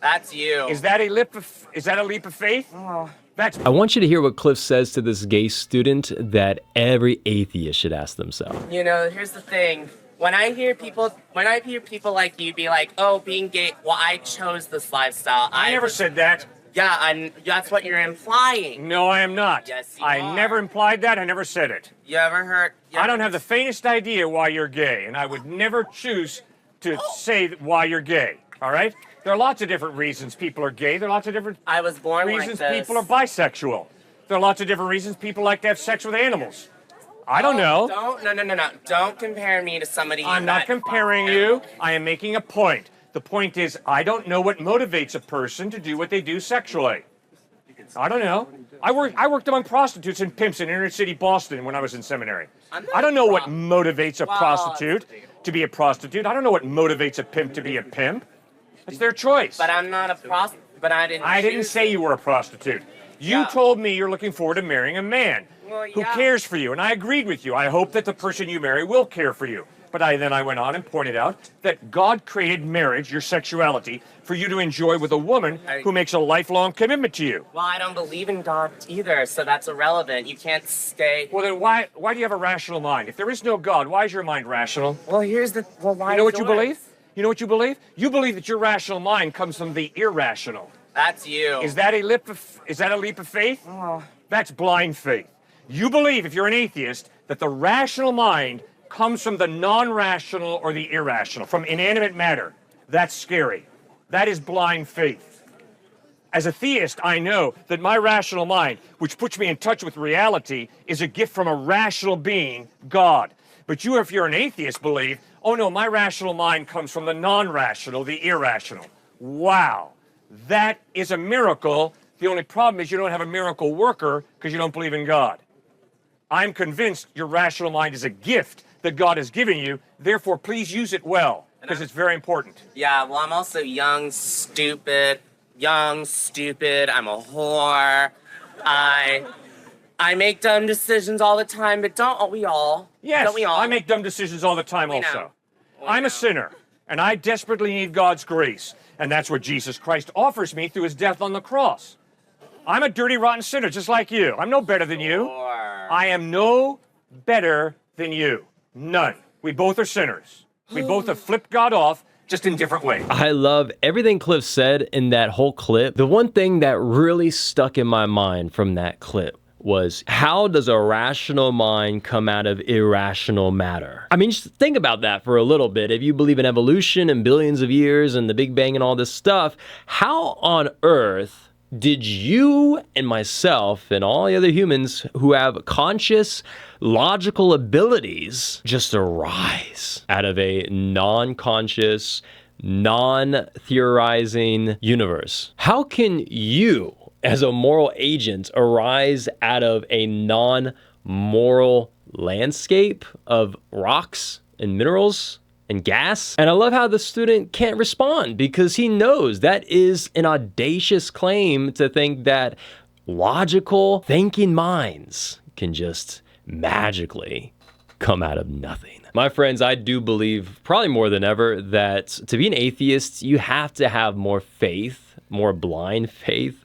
That's you. Is that a leap of faith? Oh. I want you to hear what Cliff says to this gay student that every atheist should ask themselves. You know, here's the thing. When I hear people like you be like, oh, being gay, well, I chose this lifestyle. I never said that. Yeah, and that's what you're implying. No, I am not. Yes, you I are. never implied that. I never said it. You ever heard? I don't have the faintest idea why you're gay, and I would never choose to say why you're gay, all right? There are lots of different reasons people are gay. There are lots of different I was born reasons like this. people are bisexual. There are lots of different reasons people like to have sex with animals. I don't know. No. Don't compare me to somebody. I'm not comparing you. I am making a point. The point is, I don't know what motivates a person to do what they do sexually. I don't know. I worked among prostitutes and pimps in inner city Boston when I was in seminary. I don't know what motivates a prostitute to be a prostitute. I don't know what motivates a pimp to be a pimp. It's their choice. But I'm not a prostitute. But I didn't say you were a prostitute. You told me you're looking forward to marrying a man who cares for you, and I agreed with you. I hope that the person you marry will care for you. But I went on and pointed out that God created marriage, your sexuality, for you to enjoy with a woman who makes a lifelong commitment to you. Well, I don't believe in God either, so that's irrelevant. You can't stay. Well, then why do you have a rational mind? If there is no God, why is your mind rational? Well, why? You know what you believe? You know what you believe? You believe that your rational mind comes from the irrational. That's you. Is that a leap of faith? Oh. That's blind faith. You believe, if you're an atheist, that the rational mind comes from the non-rational or the irrational, from inanimate matter. That's scary. That is blind faith. As a theist, I know that my rational mind, which puts me in touch with reality, is a gift from a rational being, God. But you, if you're an atheist, believe, oh no, my rational mind comes from the non-rational, the irrational. Wow. That is a miracle. The only problem is you don't have a miracle worker because you don't believe in God. I'm convinced your rational mind is a gift that God has given you. Therefore, please use it well because it's very important. Yeah, well, I'm also young, stupid. I'm a whore. I make dumb decisions all the time, but don't we all? Yes, don't we all? I make dumb decisions all the time also. I'm a sinner, and I desperately need God's grace. And that's what Jesus Christ offers me through his death on the cross. I'm a dirty, rotten sinner just like you. I'm no better than you. I am no better than you. None. We both are sinners. We both have flipped God off, just in different ways. I love everything Cliff said in that whole clip. The one thing that really stuck in my mind from that clip was, how does a rational mind come out of irrational matter? I mean, just think about that for a little bit. If you believe in evolution and billions of years and the Big Bang and all this stuff, how on earth did you and myself and all the other humans who have conscious, logical abilities just arise out of a non-conscious, non-theorizing universe? How can you, as a moral agent, arise out of a non-moral landscape of rocks and minerals and gas? And I love how the student can't respond because he knows that is an audacious claim to think that logical thinking minds can just magically come out of nothing. My friends, I do believe, probably more than ever, that to be an atheist, you have to have more faith, more blind faith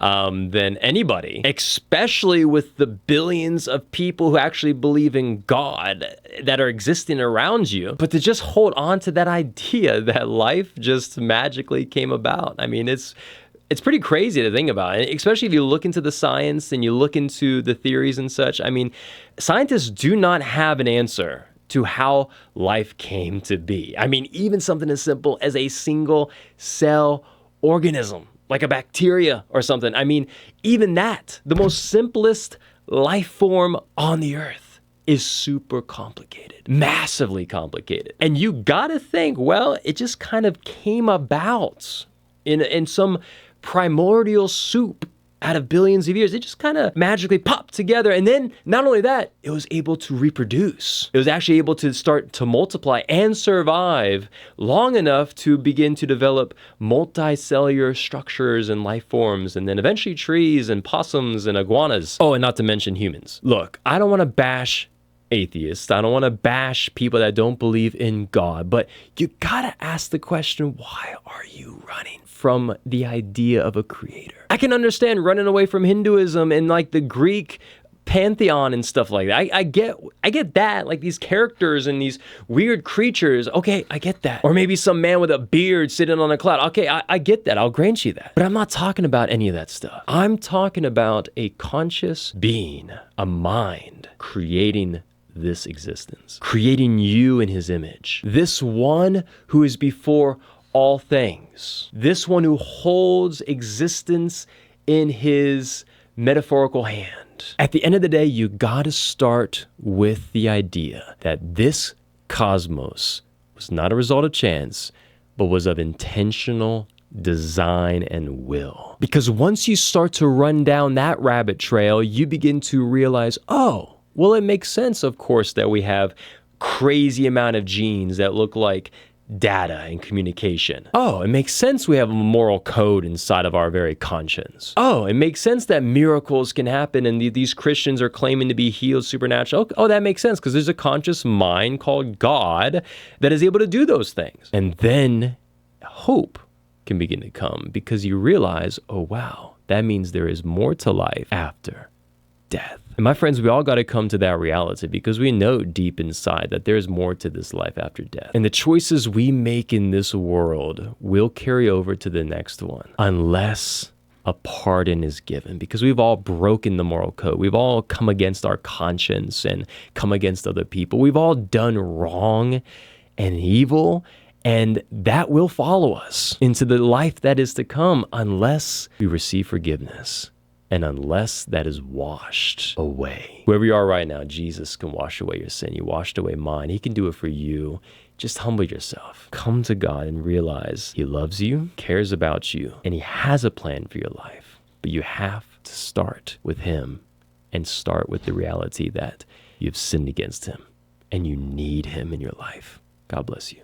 than anybody, especially with the billions of people who actually believe in God that are existing around you. But to just hold on to that idea that life just magically came about. I mean, it's pretty crazy to think about, especially if you look into the science and you look into the theories and such. I mean, scientists do not have an answer to how life came to be. I mean, even something as simple as a single cell organism, like a bacteria or something. I mean, even that, the most simplest life form on the earth, is super complicated, massively complicated. And you gotta think, well, it just kind of came about in some primordial soup out of billions of years. It just kind of magically popped together. And then not only that, it was able to reproduce. It was actually able to start to multiply and survive long enough to begin to develop multicellular structures and life forms, and then eventually trees and possums and iguanas. Oh, and not to mention humans. Look, I don't want to bash atheists. I don't want to bash people that don't believe in God, but you gotta ask the question, why are you running from the idea of a creator? I can understand running away from Hinduism and like the Greek pantheon and stuff like that. I get that, like these characters and these weird creatures. Okay, I get that. Or maybe some man with a beard sitting on a cloud. Okay, I get that. I'll grant you that. But I'm not talking about any of that stuff. I'm talking about a conscious being, a mind creating this existence, creating you in his image. This one who is before all things. This one who holds existence in his metaphorical hand. At the end of the day, you gotta start with the idea that this cosmos was not a result of chance, but was of intentional design and will. Because once you start to run down that rabbit trail, you begin to realize, oh, well, it makes sense, of course, that we have crazy amount of genes that look like data and communication. Oh, it makes sense we have a moral code inside of our very conscience. Oh, it makes sense that miracles can happen and these Christians are claiming to be healed supernatural. Oh, that makes sense because there's a conscious mind called God that is able to do those things. And then hope can begin to come because you realize, oh wow, that means there is more to life after death. And my friends, we all got to come to that reality because we know deep inside that there's more to this life after death. And the choices we make in this world will carry over to the next one unless a pardon is given, because we've all broken the moral code. We've all come against our conscience and come against other people. We've all done wrong and evil, and that will follow us into the life that is to come unless we receive forgiveness. And unless that is washed away. Wherever you are right now, Jesus can wash away your sin. You washed away mine. He can do it for you. Just humble yourself. Come to God and realize he loves you, cares about you, and he has a plan for your life. But you have to start with him and start with the reality that you've sinned against him and you need him in your life. God bless you.